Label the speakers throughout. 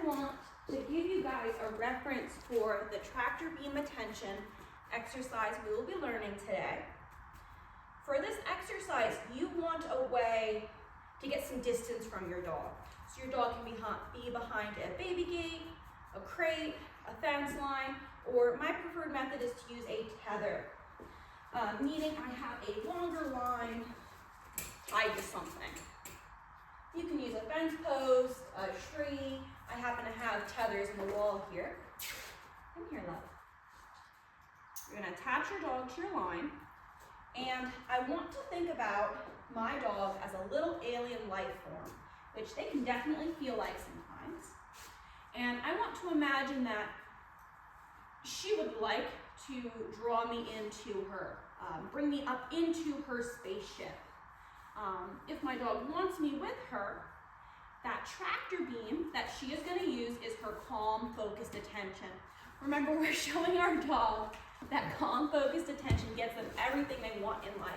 Speaker 1: want to give you guys a reference for the tractor beam attention exercise we will be learning today. For this exercise, you want a way to get some distance from your dog. So your dog can be behind a baby gate, a crate, a fence line, or my preferred method is to use a tether, meaning I have a longer line tied to something. You can use a fence post, a tree. I happen to have tethers in the wall here. Come here, love. You're gonna attach your dog to your line, and I want to think about my dog as a little alien life form, which they can definitely feel like sometimes. And I want to imagine that she would like to draw me into her, bring me up into her spaceship. If my dog wants me with her, that tractor beam that she is going to use is her calm, focused attention. Remember, we're showing our dog that calm, focused attention gets them everything they want in life.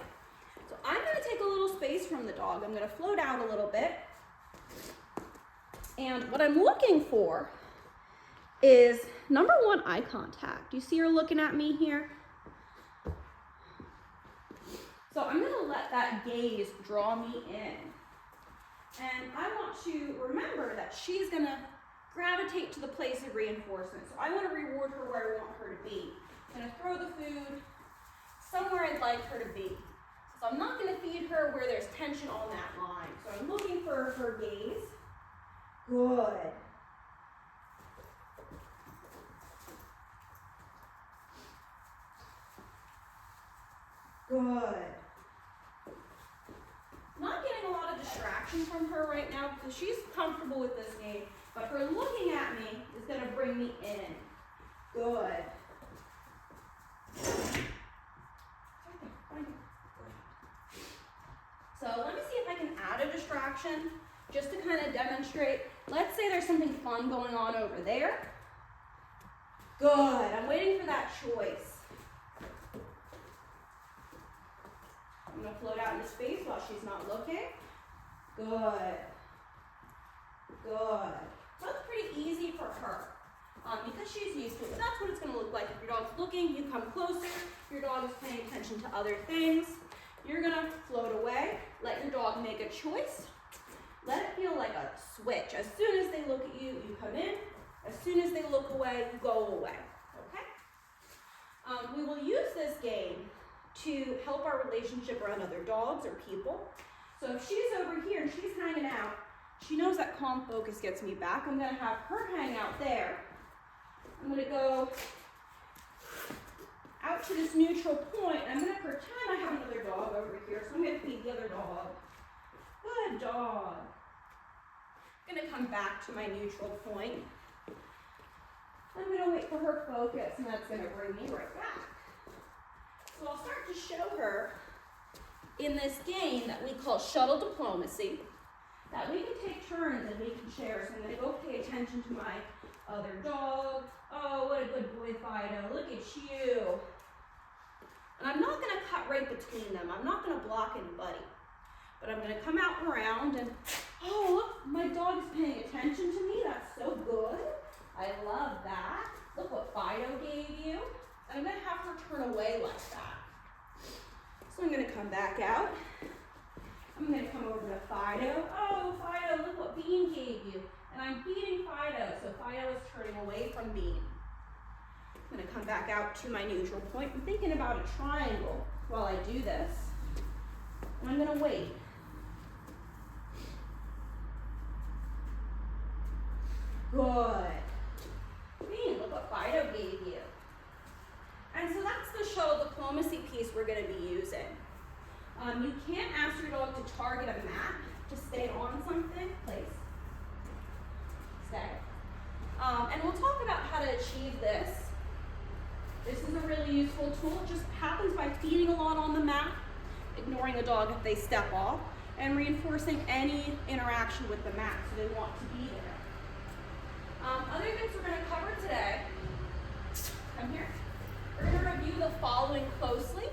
Speaker 1: So I'm going to take a little space from the dog. I'm going to float out a little bit. And what I'm looking for is, number one, eye contact. You see her looking at me here? So I'm going to let that gaze draw me in. And I want to remember that she's going to gravitate to the place of reinforcement. So I want to reward her where I want her to be. I'm going to throw the food somewhere I'd like her to be. So I'm not going to feed her where there's tension on that line. So I'm looking for her gaze. Good. Good. Not getting a lot of distraction from her right now because she's comfortable with this game, but her looking at me is going to bring me in. Good. So let me see if I can add a distraction just to kind of demonstrate. Let's say there's something fun going on over there. Good. I'm waiting for that choice. I'm going to float out into space while she's not looking. Good. Good. So that's pretty easy for her because she's used to it. But that's what it's going to look like. If your dog's looking, you come closer. Your dog is paying attention to other things. You're going to float away. Let your dog make a choice. Let it feel like a switch. As soon as they look at you, you come in. As soon as they look away, you go away. Okay? We will use this game to help our relationship around other dogs or people. So if she's over here and she's hanging out, she knows that calm focus gets me back. I'm going to have her hang out there. I'm going to go out to this neutral point, and I'm going to pretend I have another dog over here. So I'm going to feed the other dog. Good dog. I'm going to come back to my neutral point. I'm going to wait for her focus, and that's going to bring me right back. So I'll start to show her in this game that we call shuttle diplomacy, that we can take turns and we can share. So I'm going to go pay attention to my other dog. Oh, what a good boy, Fido. Look at you. And I'm not going to cut right between them. I'm not going to block anybody. But I'm going to come out and around and, oh, look, my dog is paying attention to me. That's so good. I love that. Look what Fido gave you. And I'm going to have her turn away like that. So I'm going to come back out. I'm going to come over to Fido. Oh, Fido, look what Bean gave you. And I'm feeding Fido, so Fido is turning away from Bean. I'm going to come back out to my neutral point. I'm thinking about a triangle while I do this. And I'm going to wait. Good. Bean, look what Fido gave you. And so that's the shuttle diplomacy piece we're going to be using. You can't ask your dog to target a mat to stay on something. Place. Stay. And we'll talk about how to achieve this. This is a really useful tool. It just happens by feeding a lot on the mat, ignoring a dog if they step off, and reinforcing any interaction with the mat so they want to be there. Other things we're going to cover today. Come here. We're going to review the following closely.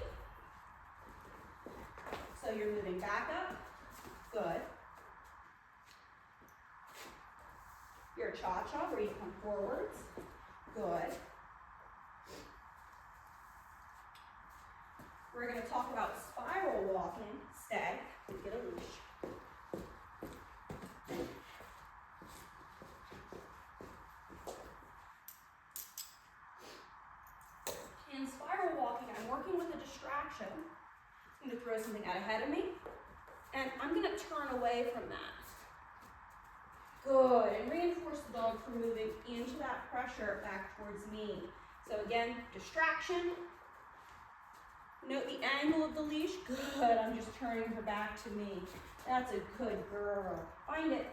Speaker 1: So you're moving back up. Good. your cha-cha where you come forwards. Good. We're going to talk about spiral walking. Stay. Get a leash. In spiral walking, I'm working with a distraction. I'm going to throw something out ahead of me, and I'm going to turn away from that. Good, and reinforce the dog for moving into that pressure back towards me. So again, distraction. Note the angle of the leash. Good, I'm just turning her back to me. That's a good girl. Find it.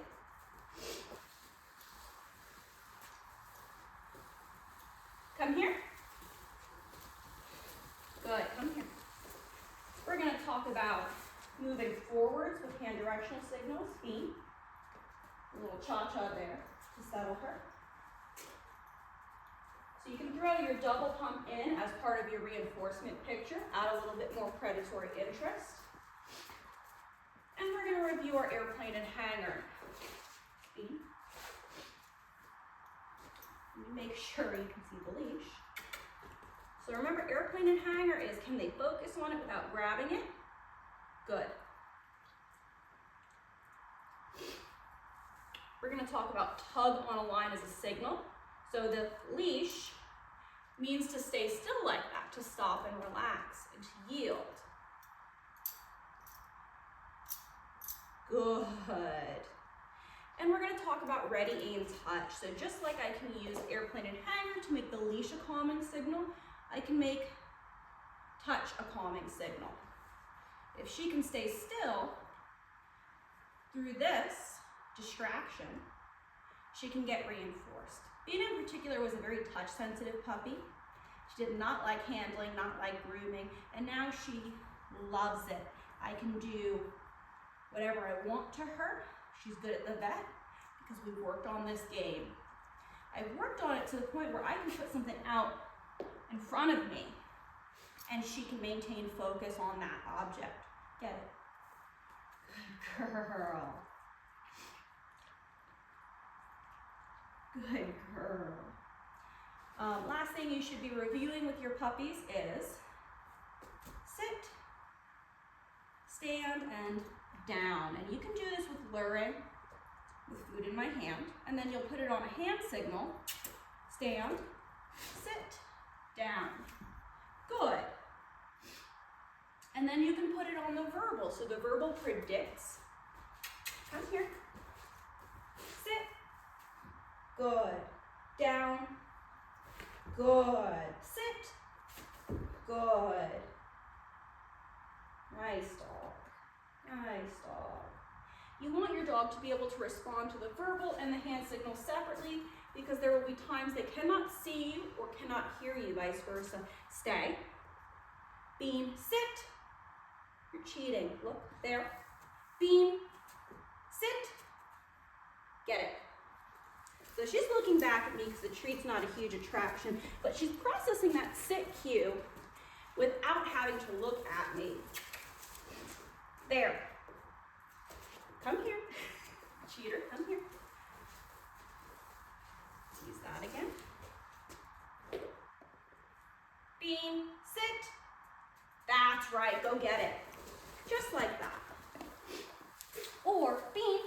Speaker 1: Come here. Good, come here. We're going to talk about moving forwards with hand directional signals, feet. A little cha-cha there to settle her. So you can throw your double pump in as part of your reinforcement picture, add a little bit more predatory interest. And we're going to review our airplane and hangar. Let me make sure you can see the leash. So remember, airplane and hangar is, can they focus on it without grabbing it? Good. We're going to talk about tug on a line as a signal. So the leash means to stay still like that, to stop and relax and to yield. Good. And we're going to talk about ready, aim, touch. So just like I can use airplane and hangar to make the leash a calming signal, I can make touch a calming signal. If she can stay still through this distraction, she can get reinforced. Bean in particular was a very touch-sensitive puppy. She did not like handling, not like grooming, and now she loves it. I can do whatever I want to her. She's good at the vet because we've worked on this game. I've worked on it to the point where I can put something out in front of me and she can maintain focus on that object. Get it? Good girl. Good girl. Last thing you should be reviewing with your puppies is sit, stand, and down. And you can do this with luring, with food in my hand, and then you'll put it on a hand signal. Stand, sit, down. Good. And then you can put it on the verbal. So the verbal predicts. Come here. Sit. Good. Down. Good. Sit. Good. Nice dog. Nice dog. You want your dog to be able to respond to the verbal and the hand signal separately because there will be times they cannot see you or cannot hear you, vice versa. Stay. Bean, sit. You're cheating. Look, there. Bean, sit. Get it. So she's looking back at me because the treat's not a huge attraction, but she's processing that sit cue without having to look at me. There. Come here. Cheater, come here. Use that again. Bean, sit. That's right, go get it. Just like that. Or Bean,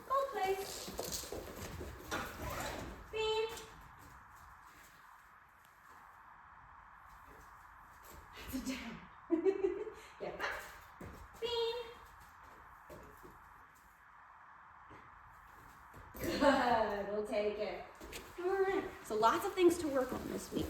Speaker 1: go place. Bean. That's a down. Get back. Bean. Good, we'll take it. All right, so lots of things to work on this week.